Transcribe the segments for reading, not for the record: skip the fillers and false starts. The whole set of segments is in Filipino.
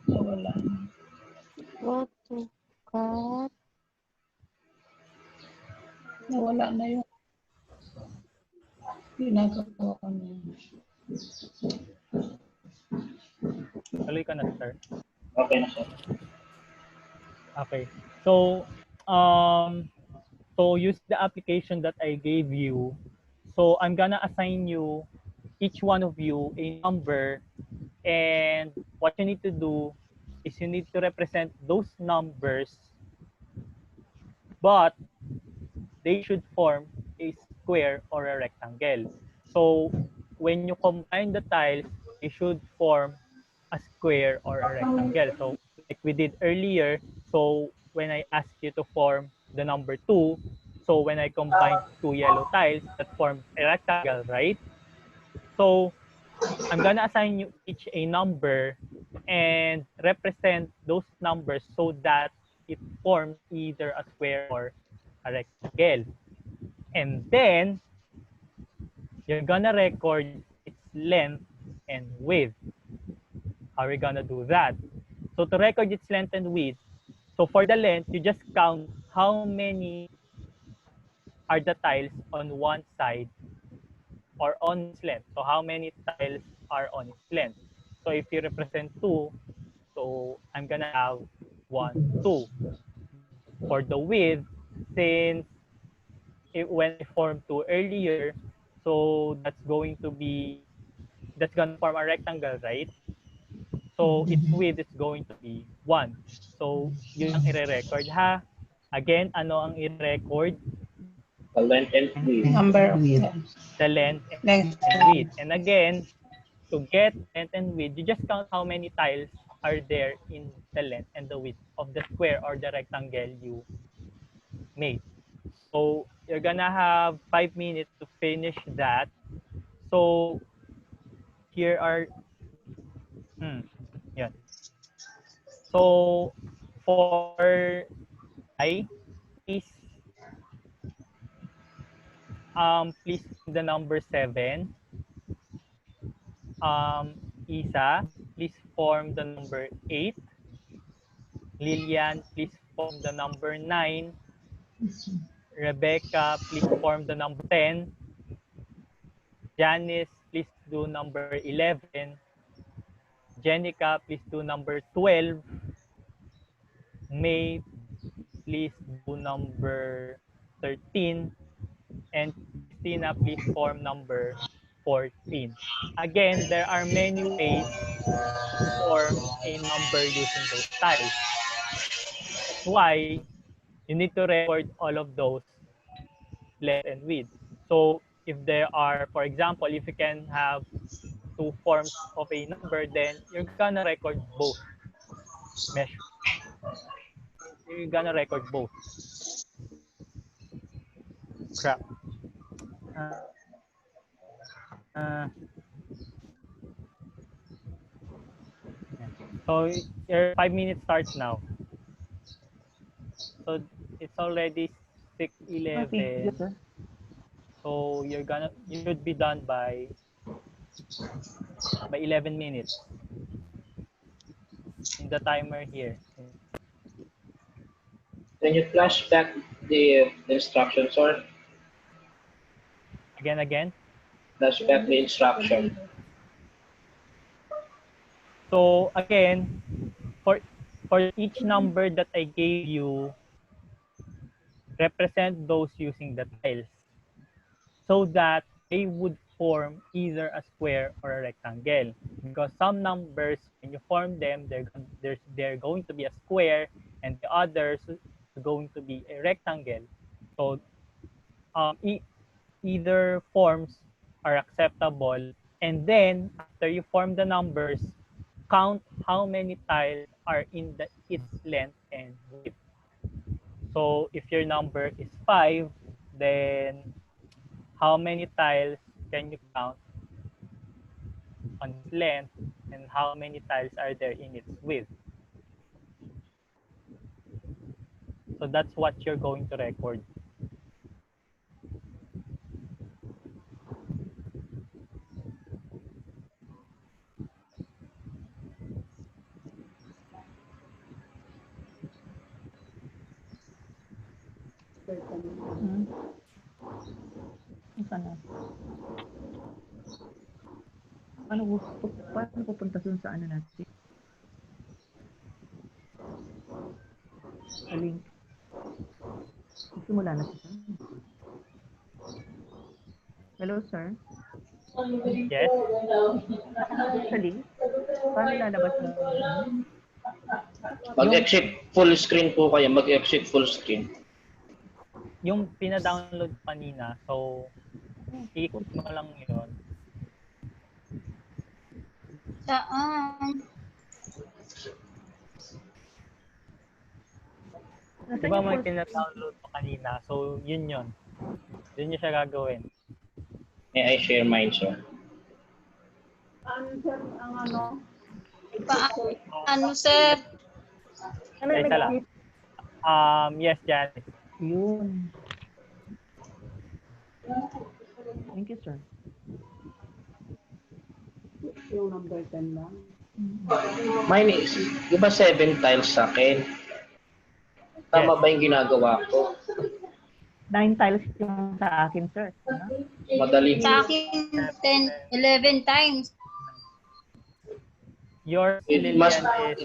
Wala. Go to cut. Nawala na yung ginagawa ko na yun. Tuloy ka na, sir. Okay na siya. Okay. So use the application that I gave you. So I'm gonna assign you, each one of you, a number, and what you need to do is you need to represent those numbers, but they should form a square or a rectangle. So when you combine the tiles, they should form a square or a rectangle. So like we did earlier, so when I asked you to form the number 2, so when I combined two yellow tiles, that formed a rectangle, right? So I'm gonna assign you each a number and represent those numbers so that it forms either a square or a rectangle. And then you're gonna record its length and width. How are we gonna do that? So to record its length and width, so for the length, you just count how many are the tiles on one side or on its length. So how many tiles are on its length? So if you represent 2, so I'm gonna have 1, 2. For the width, since when I formed 2 earlier, so that's gonna form a rectangle, right? So its width is going to be 1. So yun ang i-record ha. Again, ano ang i-record? The length and width. Number of The length length. and width. And again, to get length and width, you just count how many tiles are there in the length and the width of the square or the rectangle you made. So you're gonna have 5 minutes to finish that. So here are, yan. So for I, please the number 7. Isa, please form the number 8. Lilian, please form the number 9. Rebecca, please form the number 10. Janice, please do number 11. Jenica, please do number 12. May, please do number 13. And Christina, please form number 14. Again, there are many ways to form a number using those tiles. That's why you need to record all of those length and width. So if there are, for example, if you can have two forms of a number, then you're gonna record both measure. You're gonna record both. Crap. So your 5 minutes starts now. So it's already 6:11. So you should be done by 11 minutes in the timer here. Can you flash back the instructions, or Again? flash back the instruction? So again, for each number that I gave you, represent those using the tiles so that they would form either a square or a rectangle. Because some numbers, when you form them, they're going to be a square, and the others are going to be a rectangle. So either forms are acceptable. And then after you form the numbers, count how many tiles are in its length and width. So if your number is 5, then how many tiles can you count on its length, and how many tiles are there in its width? So that's what you're going to record. Hmm? Isa na. Paano pupunta dun sa ano natin? Sa link. Simula na siya. Hello, sir. Yes. Sa link? Paano lalabas na? Mag-exit full screen po kayo. Mag-exit full screen. Yung pina-download kanina, so i-click mo lang yun. Saan? Di ba may pina-download mo kanina? So yun yun. Yun yung siya gagawin. May I share mine, sir? Ano, sir? Isa lang. Yes, Janice. Yun. Thank you, sir. Mine is, di ba 7 tiles sa akin? Tama ba yung ginagawa ko? 9 tiles yung sa akin, sir. Ano? Madali. Sa akin, 11 times. Your It Lilian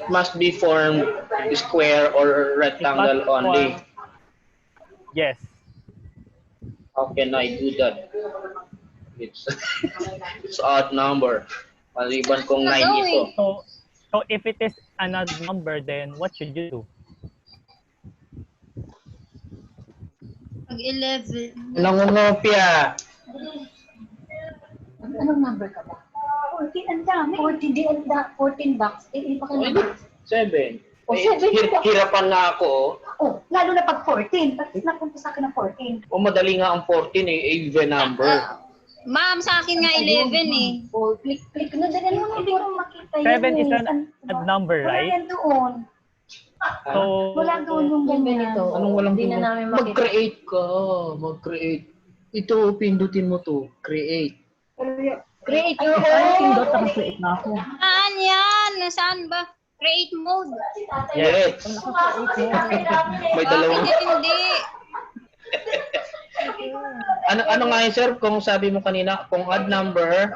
must be formed square or rectangle must only. form- Yes. How can I do that? It's it's odd number. Maliban kong 9 ito. So if it is an odd number, then what should you do? Pag 11. Nangungopia. Anong number ka ba? 14, ang dami. 14, di, 14 bucks. Eh, pa ka na. 7. Oh, 7. Hirapan na ako. Oh, lalo na pag 14. Tapos napunta sa akin ng 14. O madali nga ang 14 eh, even number. Ma'am, sa akin nga 11 eh. Oh, click na din. Hindi ko makita yun. 7 is an odd number, Wala right? yan doon. So Wala doon yung ganito. Anong walang Hindi na namin makita. Mag-create ka. Mag-create. Ito, pindutin mo to. Create. Create your Ay, own. pindot, nakasuot na ako. Saan yan? Nasaan ba? Create mode. Yes. May dalawang. Bakit hindi? Ano nga yun, sir? Kung sabi mo kanina, kung odd number,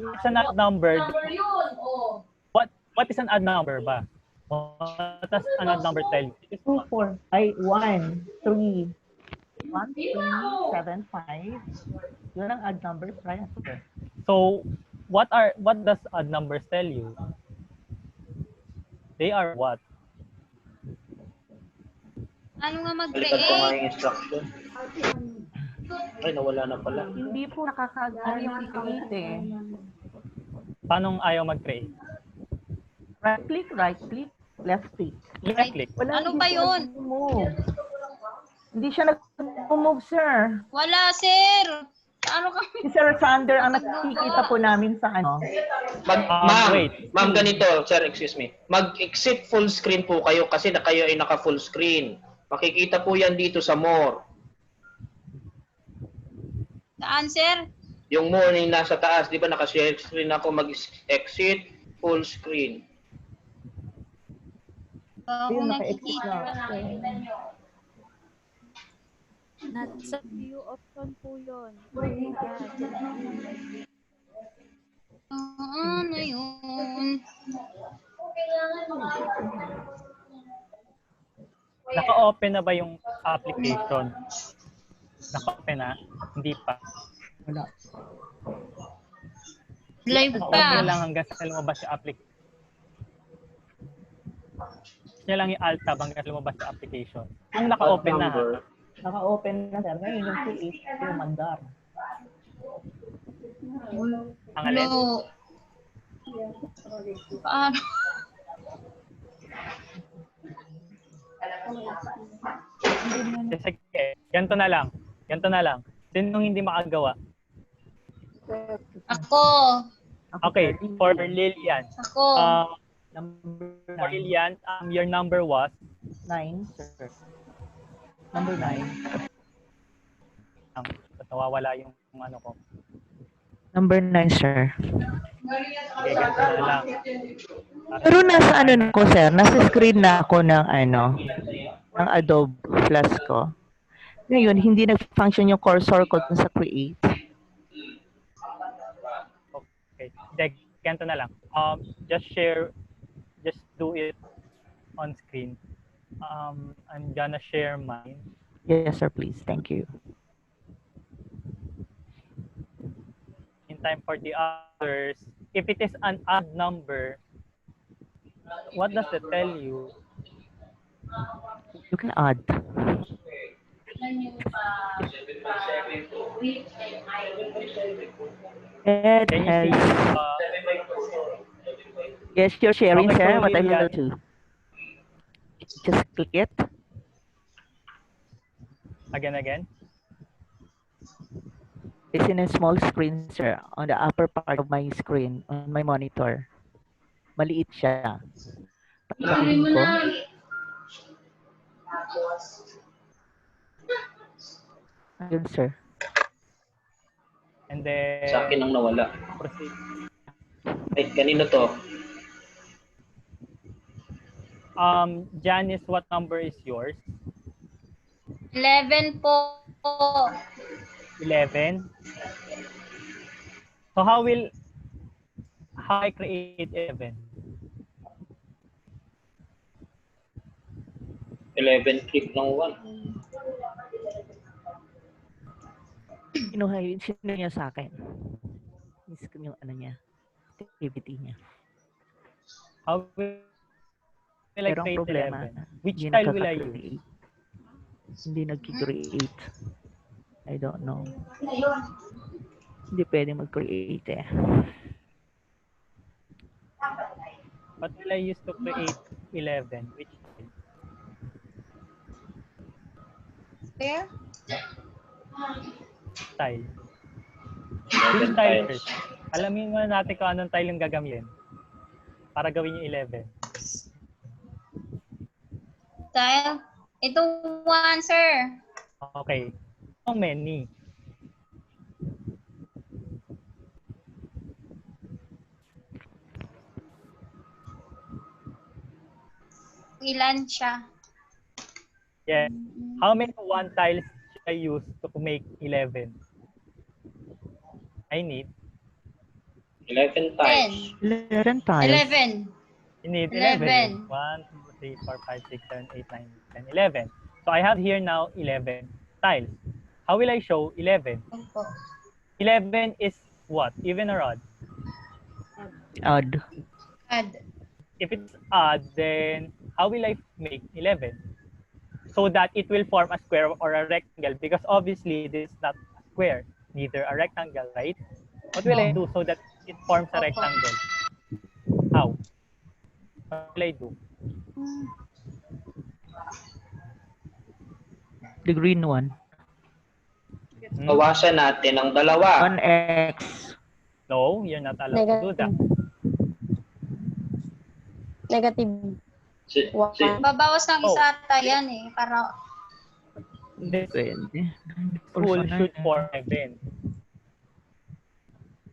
it's an odd number. What is an odd number ba? What does an odd number tell you? 2, 4. Ay, 1, 3. 1, 3, 7, 5. Yun ang odd numbers, right? So what does odd numbers tell you? They are what? Ano nga balikan ko nga mag-create? yung instruction. Ay, nawala na pala. Hindi po nakaka-create eh. Paano ayaw mag-create? Right click, left click. Left click. Wala, Ano hindi ba siya yun? nag-move. Hindi siya nag-move, sir. Wala, sir. Ano kami? Si Sir Sander ang nakikita po namin sa ano. Wait. Ma'am, ganito, sir, excuse me. Mag-exit full screen po kayo kasi kayo ay naka-full screen. Makikita po yan dito sa more. Saan, sir? Yung more yung nasa taas, di ba naka-share screen ako, mag-exit full screen. Ako Ayun, naka-exit nakikita. na. Nasa view option po yun. Ano yun? Naka-open na ba yung application? Naka-open na? Hindi pa. Wala. Live Naka-open pa. lang hanggang sa lumabas yung application. Siya lang yung alt tab hanggang lumabas yung application. Kung naka-open na ha. Naka-open na, sir. Ngayon yung create yung mandar. Ang alin? Hello. Paano? Sige, ganito na lang. Ganito na lang. Sinong hindi makagawa? Ako. Okay, for Lilian. Ako. Number For Lilian, your number was 9, sir. Number 9. Nawawala yung ano ko. Number 9, sir. Okay, ganito na lang. Pero nasa ano na ko, sir? Nasa screen na ako ng ano, ng Adobe Flash ko. Ngayon, hindi nag-function yung cursor ko dun sa create. Okay. Ganito na lang. Just do it on screen. I'm gonna share mine. Yes, sir, please. Thank you. In time for the others, if it is an odd number, what does it tell you? You can add. Ed Can you see? has... Yes, you're sharing, Okay, sir. so What I Lilian- will do. Just click it. Again. It's in a small screen, sir, on the upper part of my screen, on my monitor. Maliit siya. Pakilakihin ko. Ayun, sir. And then Sa akin ang nawala. proceed. Ay, kanino to? Janice, what number is yours? 11 po. 11. So how I create 11? 11 click ng 1. Sino niya sa akin? Miss ko yung ano niya. Activity niya. How will I Pero ang create problema, 11? Which hindi style will I use? nakaka-create. Hindi nag-create. I don't know. Hindi pwede mag-create eh. What will I use to create 11? Which There? style? 11 Which style tiles. first? Alamin muna natin kung anong tile yung gagamitin para gawin yung 11. Style? Ito 1, sir. Okay. How many? Ilan siya? Yeah. How many 1 tiles should I use to make 11? I need 11 tiles. 10. 11 tiles. 11. You need 11. 11. 1, 2, 3, 4, 5, 6, 7, 8, 9, 10, 11. So I have here now 11 tiles. How will I show 11? Opo. 11 is what? Even or odd? Odd. Add. If it's odd, then how will I make 11? So that it will form a square or a rectangle, because obviously this is not a square, neither a rectangle, right? What will I do so that it forms a rectangle? How? What will I do? The green one. Bawasan natin ang dalawa. 1x. No, you're not allowed to do that. Negative. Si, Babawas ng isa ata yan eh. Para This Pwede. school Personal. should form 11.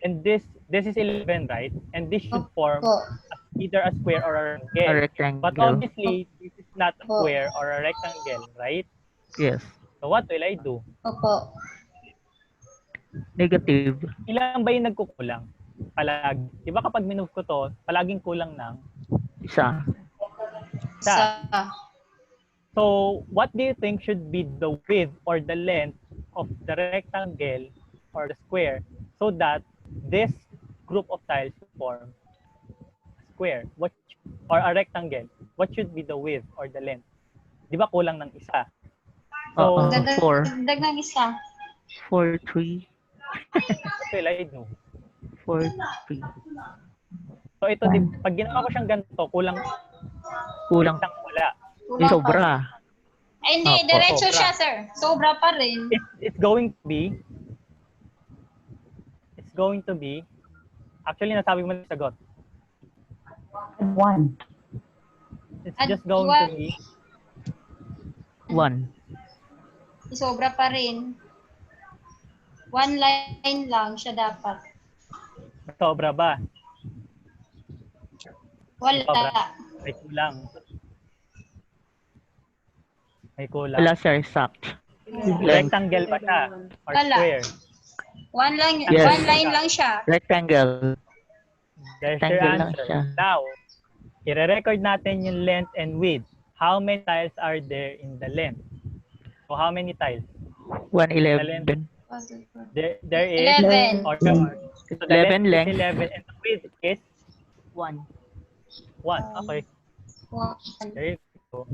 And this is 11, right? And this should form po. either a square or a A rectangle. rectangle. But obviously, this is not a square or a rectangle, right? Yes. So what will I do? Opo. Negative. Ilan ba yung nagkukulang? Palagi. Diba kapag minove ko to, palaging kulang ng Isa. isa. Sa. So what do you think should be the width or the length of the rectangle or the square so that this group of tiles form a square or a rectangle? What should be the width or the length? Di ba kulang ng isa? So, Oo. Dagdag 4. dagdag ng isa. 4, 3. what will I do? 4, 3. So ito, pag ginawa ko siyang ganito, kulang Kulang. wala. May sobra. Ay, hindi. Opo, Diretso sobra. siya, sir. Sobra pa rin. It's going to be, actually nasabi mo na yung sagot. 1. It's At just going one. to be 1. Sobra pa rin. One line lang siya dapat. sobra ba? Wala. Sobra. May kulang. May kulang. Wala, sir. Exact. Length. Rectangle ba siya? Or Wala. square? Yes. One line lang siya. Rectangle. There's your Rectangle lang answer. siya. Now, i-record natin yung length and width. How many tiles are there in the length? So, how many tiles? 111. There is 11. or so the 11 length length. is 11 and the width is 1. 1. Okay. One. There you go.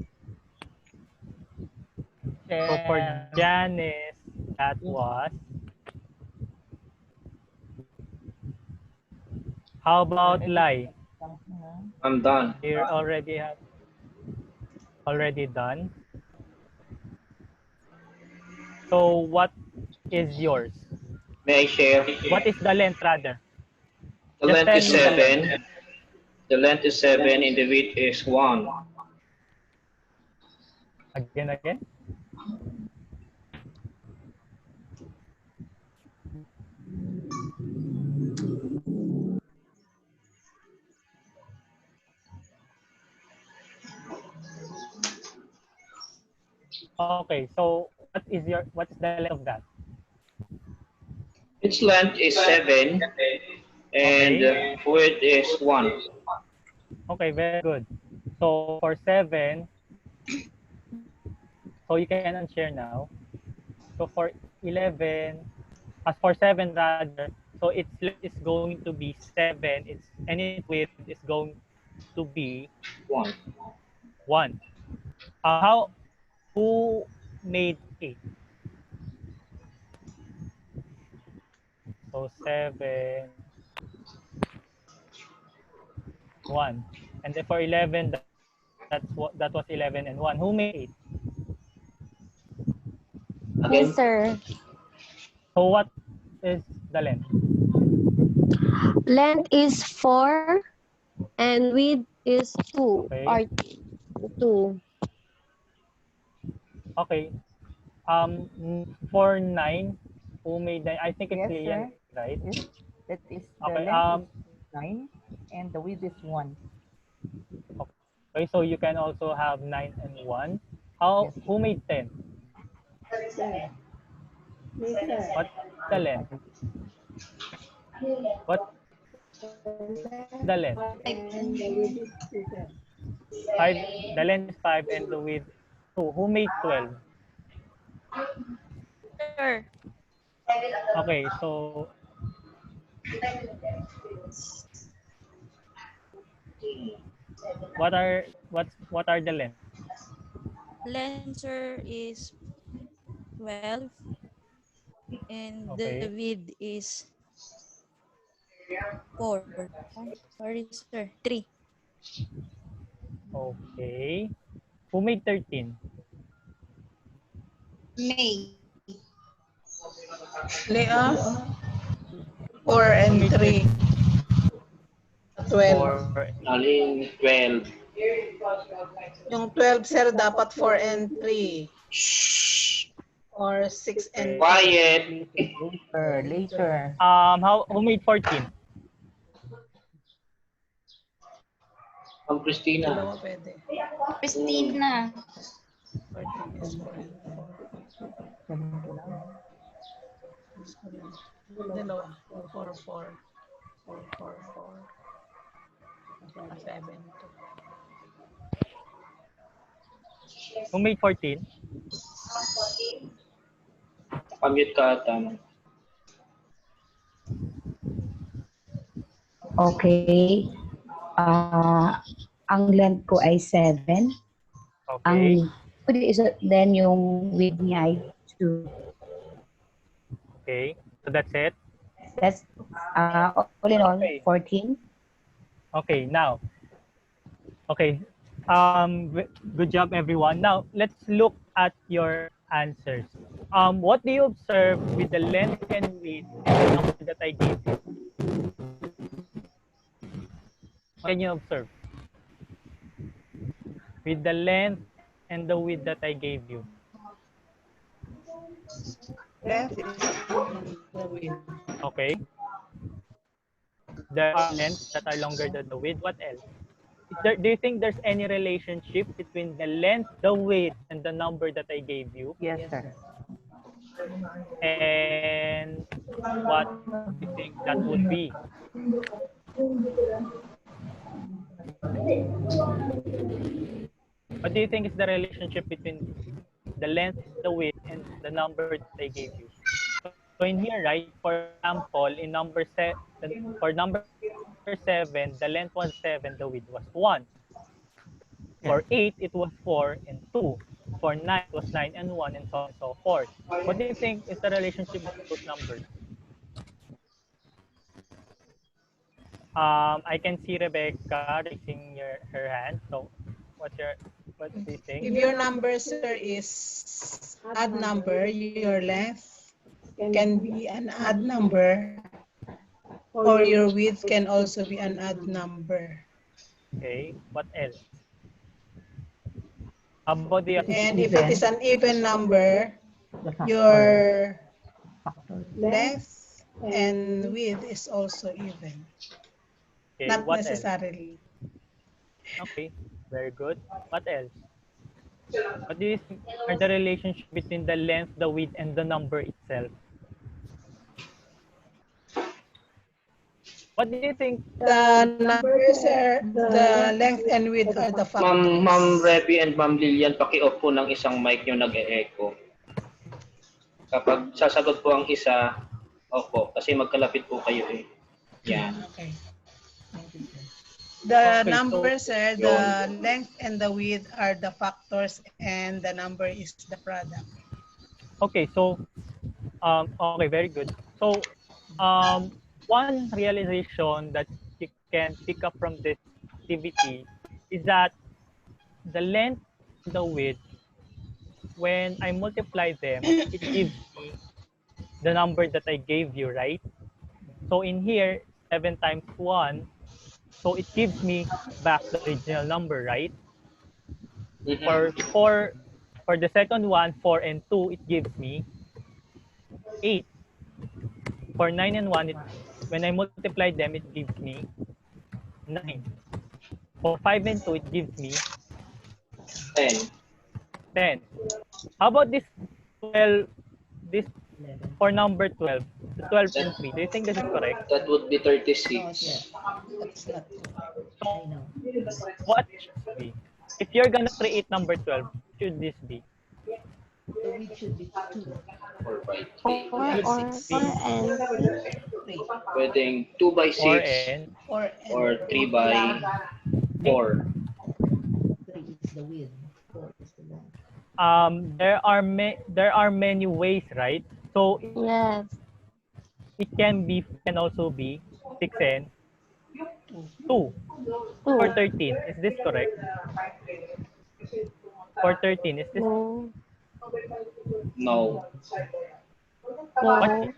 So for Janice, that was. How about Lai? I'm done. You already done. So what is yours? May I share? What is the length rather? The Just length is tell me the 7. length. The length is 7 and the width is 1. Again. Okay, so what's the length of that? Its length is 7 and Okay. width is 1. Okay, very good. So for 7, so you can unshare now. So for 11, as for 7 rather, so its length is going to be 7, and its width is going to be 1. 1. Who made 8? So 7, 1. And then for 11, that was 11 and 1. Who made 8? Again, sir. So what is the length? Length is 4 and width is 2 Okay. or 2. Okay. For 9, who made 9? I think it's Yes, Lian, sir. right? Yes. That is the Okay. length is 9 and the width is 1. Okay, so you can also have 9 and 1. Who made 10? What's the length? What's the length? 5. The length is 5 and the width 2. Who made 12? Sir. Okay, so what are the length? Length, sir, is 12 and the Okay. width is 4. Sorry, sir. 3. Okay. Who made 13? May. Leah, 4 and 3. 12. 4. alin 12. Yung 12, sir, dapat 4 and 3. Or 6 and 3. Quiet. Later. Who made 14? Ang Christina. Dalawa pwede. Christina. 14 is 4 and 4. Dalawa. 4, 4. 4, 4, 4. 7, 2. Who made 14? Kamute ka ata. Okay. Ang length ko ay 7. Okay. Then yung width niya ay 2. Okay. So that's it. That's all in all, Okay. 14. Okay, now. Okay. Good job, everyone. Now, let's look at your answers. What do you observe with the length and width and the number that I gave you? What can you observe? With the length and the width that I gave you. Length is the width. Okay. There are lengths that are longer than the width. What else? Do you think there's any relationship between the length, the width, and the number that I gave you? Yes, sir. And what do you think that would be? What do you think is the relationship between the length, the width, and the number that I gave you? So in here, right, for example, in for number 7, the length was 7, the width was 1. Yes. For 8, it was 4 and 2. For 9, it was 9 and 1, and so on and so forth. What do you think is the relationship between those numbers? I can see Rebecca raising her hand. So, what do you think? If your number, sir, is odd number, your length can be an odd number, or your width can also be an odd number. Okay, what else? How about the And if it is an even number, The factor. your Factor. length and width is also even. okay, Not what else? necessarily. Okay, very good. What else? What do you think are the relationship between the length, the width, and the number itself? What do you think? The numbers are the length and width are the factors. Ma'am Revy and Ma'am Lilian, paki-off po ng isang mic nyo nag-e-echo. Kapag sasagot po ang isa, opo, kasi magkalapit po kayo eh. Yan. Okay. The Okay, numbers are the length and the width are the factors, and the number is the product. Okay, so okay, very good. So one realization that you can pick up from this activity is that the length and the width, when I multiply them, it gives me the number that I gave you, right? So in here, 7 times 1, so it gives me back the original number, right? For the second one, 4 and 2, it gives me 8. For 9 and 1, when I multiply them, it gives me 9. For 5 and 2, it gives me 10. 10. How about this 12, this for number 12, the 12 and 3? Do you think this is correct? That would be 36. That's not So, what should this be? If you're gonna create number 12, what should this be? The width should be 2. 4 by 3. 4 or 4 and 3. Pwedeng 2 by 6 4 and or 3 by 4. 3 is the width. 4 is the length. there are many ways, right? So Yes. it can also be 6 and 2 2. for 13. Is this correct? For 13, is this No. No. No.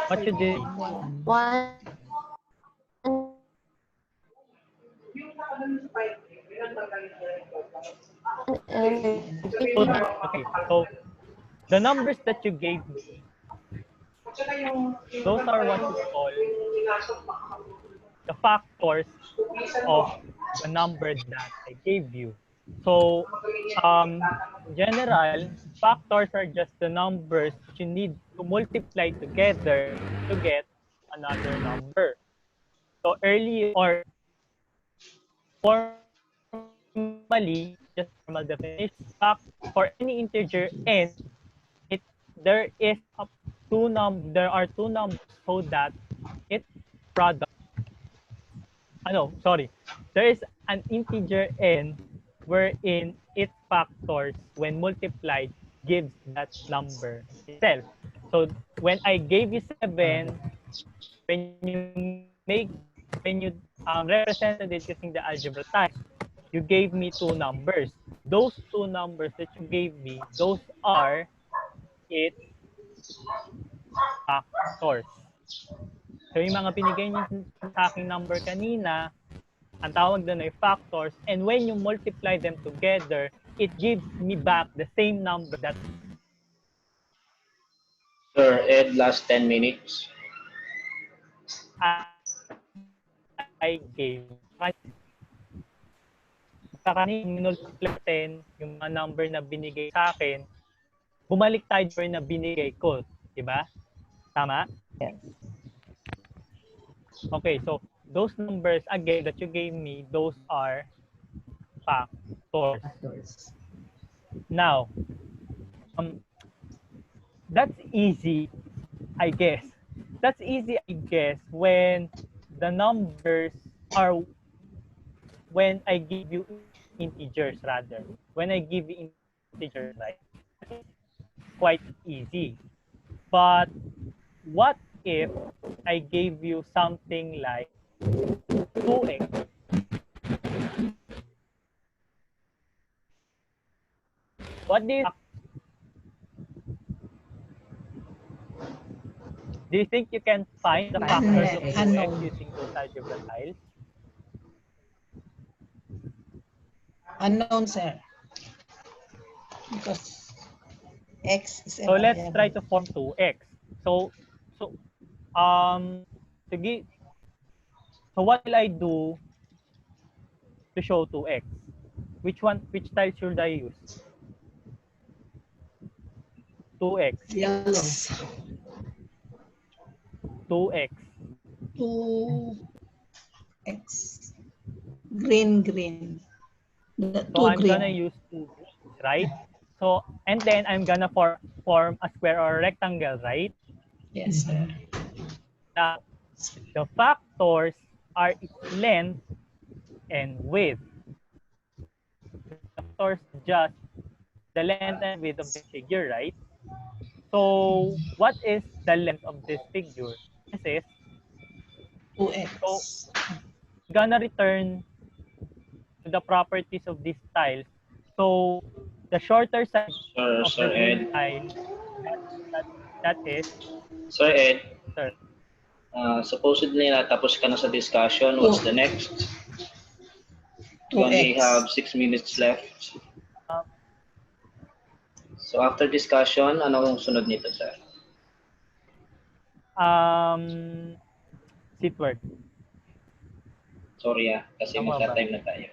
what should this? 1. Okay, so the numbers that you gave me, those are what you call the factors of the number that I gave you. So, in general, factors are just the numbers that you need to multiply together to get another number. So, formally, just formal definition, for any integer n, there are two numbers so that its product. There is an integer n wherein its factors, when multiplied, gives that number itself. So when I gave you 7, when you represented it using the algebra type, you gave me two numbers. Those two numbers that you gave me, those are its factors. So yung mga binigay niyo sa aking number kanina, ang tawag doon ay factors, and when you multiply them together, it gives me back the same number that Sir Ed, last 10 minutes. I gave. Kanina, minultiply 10, yung mga number na binigay sa akin, bumalik tayo na binigay ko. Diba? Tama? Yes. Okay, so those numbers again that you gave me, those are factors. Now, that's easy, I guess. That's easy, I guess, when the numbers are, when I give you integers rather. When I give you integers, right? Quite easy. But what if I gave you something like 2x? What do you think you can find the factors of 2x Unknown. using those algebra tiles? Unknown, sir. Because X is a So let's variable. try to form 2x. So sige. So what will I do to show 2x? Which tile should I use? 2x. Yellow. 2x. 2x. Green. The So two I'm gonna green. use 2, right? So and then I'm gonna form a square or a rectangle, right? Yes, sir. Now the factors are its length and width. The factors just the length and width of the figure, right? So what is the length of this figure? This is 2x. so gonna return to the properties of these tiles. So the shorter side of Sir the green Ed. tile, that is, Sir Ed, sir. supposedly natapos ka na sa discussion. What's the next? You only 2x. have 6 minutes left. So after discussion, anong sunod nito, sir? Seat work. Sorry kasi Tama ba? magka-time na tayo.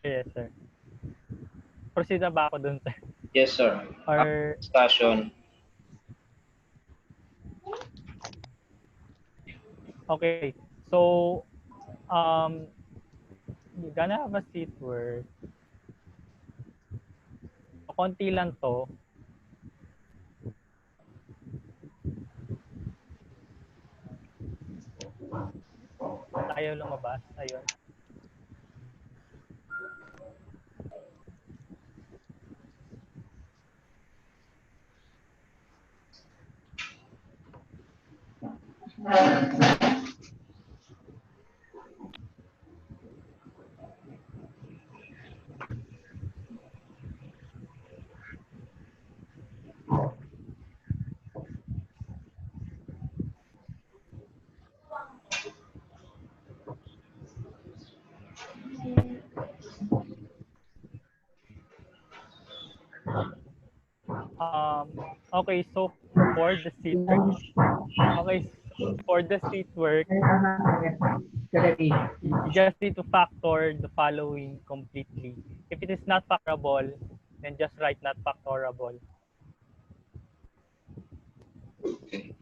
Yes, sir. Proceed na ba ako dun, sir? Yes, sir. Or Discussion. okay. So you're gonna have a seat work. Konti lang to. Ayaw lumabas. Ayun. Okay, so for the seat work, you just need to factor the following completely. If it is not factorable, then just write not factorable. Okay.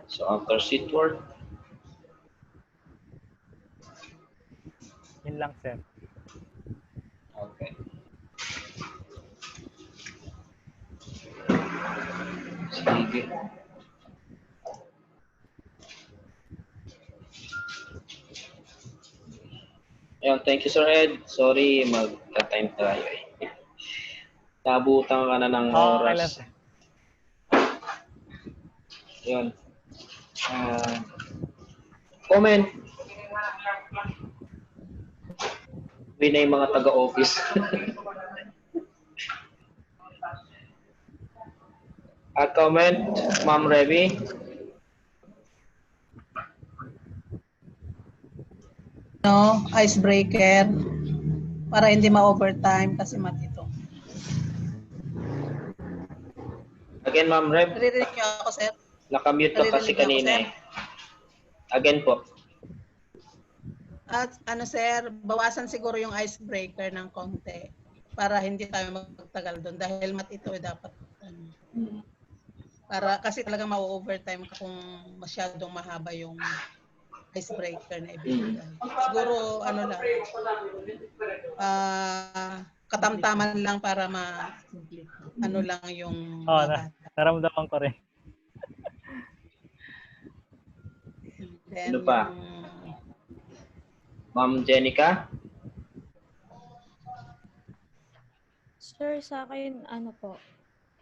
So after seat work, Yun lang, sir. okay. Sige. Ayun, thank you, Sir Ed. Sorry, magka-time tayo eh. Nabutan ka na ng Okay lang, oras. sir. Yun. Comment. Uwi na yung mga taga-office. Comment, Ma'am Revy. No, icebreaker. Para hindi ma-overtime kasi matito. Again, Ma'am Rev. Naririnig niyo ako, sir? Nakamute ka kasi Naririnig niyo ako, kanina sir? eh. Again po. At ano, sir, bawasan siguro yung icebreaker ng konti. para hindi tayo magtagal doon dahil mat ito dapat para kasi talaga ma-overtime ka kung masyadong mahaba yung icebreaker na ibibigay. Siguro ano lang katamtaman lang para ano lang yung naramdaman ko rin. Then, Ano pa? Ma'am Jenica? Sir, sa akin, ano po.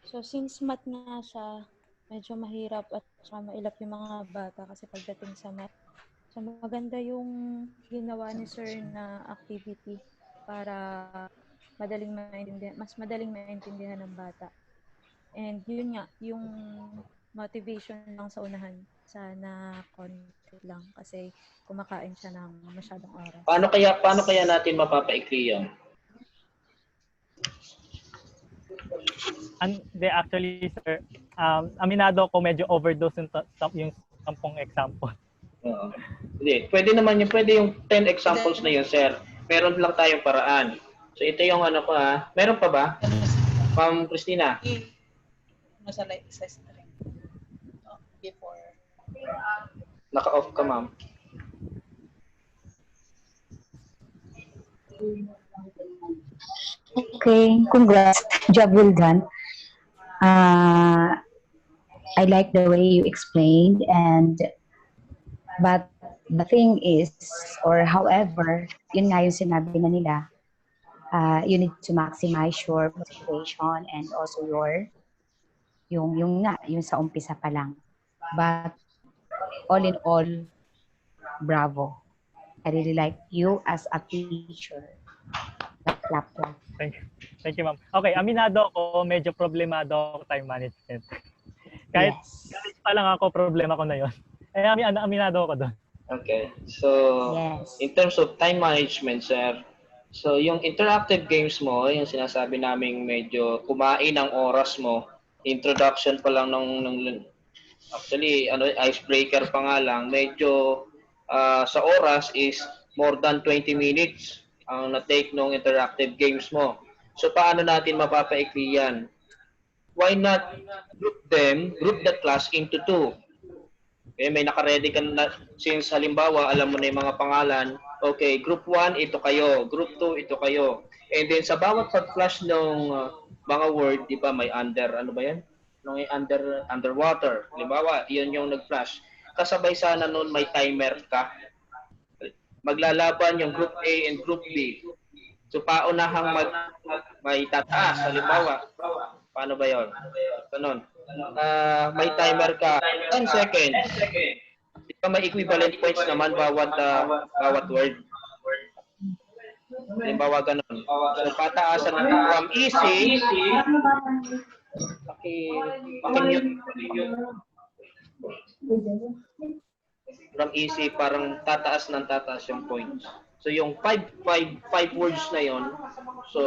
So, since math nga siya, medyo mahirap at saka mailap yung mga bata kasi pagdating sa math. So, maganda yung ginawa ni Sir na activity para mas madaling maintindihan ng bata. And yun nga, yung motivation lang sa unahan. Sana konti lang kasi kumakain siya ng masyadong oras. Paano kaya natin mapapaikli yan? Actually, sir, aminado ko medyo overdose yung 10 example. Hindi, pwede yung 10 examples na yun, sir. Meron lang tayong paraan. So ito yung ano ko ha. Meron pa ba? Ma'am Christina? Nasa stream. Before. Naka-off ka, ma'am. Okay, congrats. Job well done. I like the way you explained, but the thing is, or however, yun nga yung sinabi na nila, you need to maximize your motivation and also yung sa umpisa pa lang. But all in all, bravo. I really like you as a teacher. Clap. Thank you, ma'am. Okay, aminado ako, medyo problemado ako time management. Kahit pa lang ako, problema ko na yun. Kaya aminado ako doon. Okay. So, in terms of time management, sir, so yung interactive games mo, yung sinasabi naming medyo kumain ang oras mo, introduction pa lang actually, icebreaker pa nga lang, medyo sa oras is more than 20 minutes ang na-take ng interactive games mo. So, paano natin mapapaikli yan? Why not group the class into 2? Okay, may naka-ready ka na, since halimbawa, alam mo na yung mga pangalan, okay, group 1, ito kayo, group 2, ito kayo. And then, sa bawat pag-flash ng mga word, di ba, may underwater. Halimbawa, yun yung nag-flash. Kasabay sana nun may timer ka. Maglalaban yung group A and group B. So, paunahang may tataas. Halimbawa, paano ba yun? Ganun. May timer ka. 10 seconds. Di ba may equivalent points naman bawat word? Halimbawa, ganun. So, pataasan from easy. From easy, parang tataas yung points. So, yung 5 words na yon, so,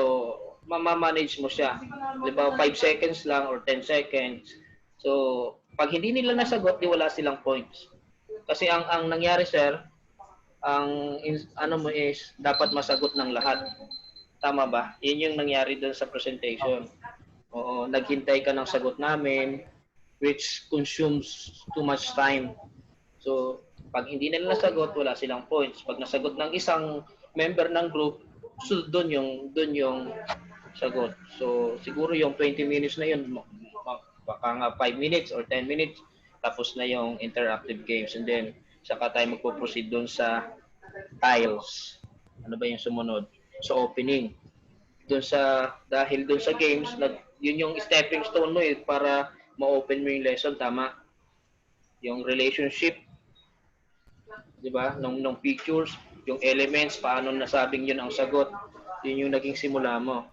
mamamanage mo siya. Diba, 5 seconds lang or 10 seconds. So, pag hindi nila nasagot, di wala silang points. Kasi ang nangyari, sir, mo is, dapat masagot ng lahat. Tama ba? Yun yung nangyari doon sa presentation. Oo, naghintay ka ng sagot namin, which consumes too much time. So, pag hindi nila nasagot, wala silang points. Pag nasagot ng isang member ng group, so doon yung sagot. So, siguro yung 20 minutes na yun, baka nga 5 minutes or 10 minutes, tapos na yung interactive games. And then, saka tayo magpo-proceed doon sa tiles. Ano ba yung sumunod? So, opening. Dahil doon sa games, yun yung stepping stone mo para ma-open mo yung lesson, tama? Yung relationship, di ba? Nung pictures, yung elements, paano nasabing yun ang sagot, yun yung naging simula mo.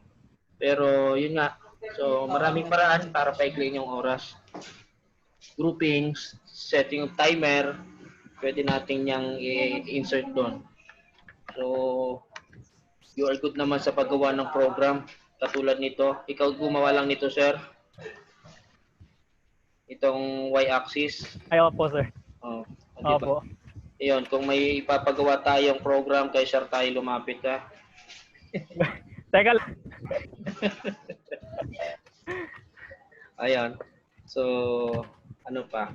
Pero yun nga, so maraming paraan para paikliin yung oras. Groupings, setting of timer, pwede natin niyang i-insert doon. So, you are good naman sa paggawa ng program katulad nito. Ikaw gumawa lang nito, sir. Itong y-axis. Ay, opo, sir. Opo. Ayun, kung may ipapagawa tayong program, kay sir tayo lumapit, ha? Teka lang. Ayan. So, ano pa?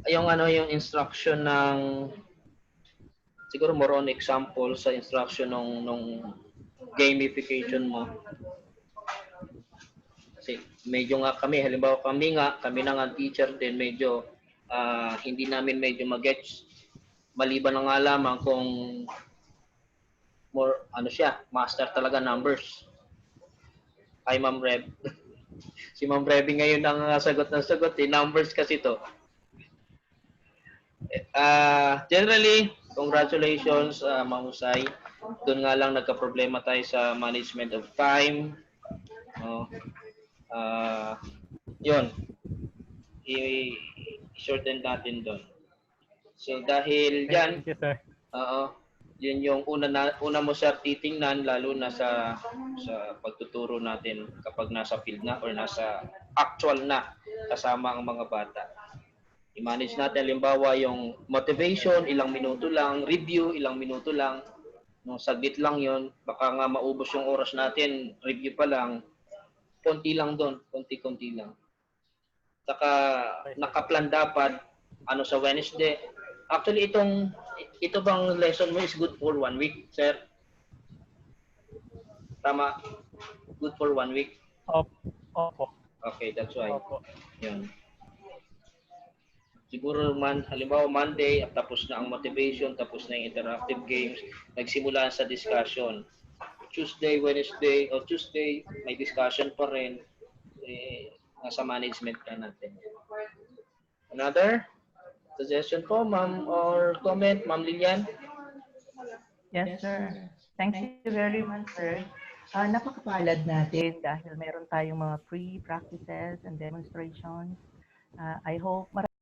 Yung instruction ng siguro more on example sa instruction nung gamification mo. Kasi medyo nga kami, halimbawa kami na nga teacher din, medyo hindi namin medyo mag-gets. Maliban na nga lamang kung more, siya, master talaga numbers. Hi, Ma'am Reb. Si Ma'am Reb ngayon ang sagot ng sagot, numbers kasi to. Generally, congratulations, Ma'am Usay. Doon nga lang nagka-problema tayo sa management of time. Yun. I-shorten natin doon. So dahil dyan, Thank you, sir. yun yung una mo sir titingnan, lalo na sa pagtuturo natin kapag nasa field na or nasa actual na kasama ang mga bata. I-manage natin halimbawa yung motivation, ilang minuto lang, review, ilang minuto lang. No, saglit lang yon, baka nga maubos yung oras natin, review pa lang. Konti lang doon, konti-konti lang. Saka nakaplan dapat sa Wednesday. Actually ito bang lesson mo is good for 1 week, sir? Tama? Good for 1 week? Opo. Okay, that's why. Opo. Yun. Siguro halimbawa Monday, tapos na ang motivation, tapos na yung interactive games, nagsimula sa discussion. Tuesday, Wednesday, o Tuesday, may discussion pa rin. Nasa management ka natin. Another suggestion po, ma'am, or comment, Ma'am Lilian? Yes, sir. Thank you very much, sir. Napakapalad natin dahil meron tayong mga free practices and demonstrations. I hope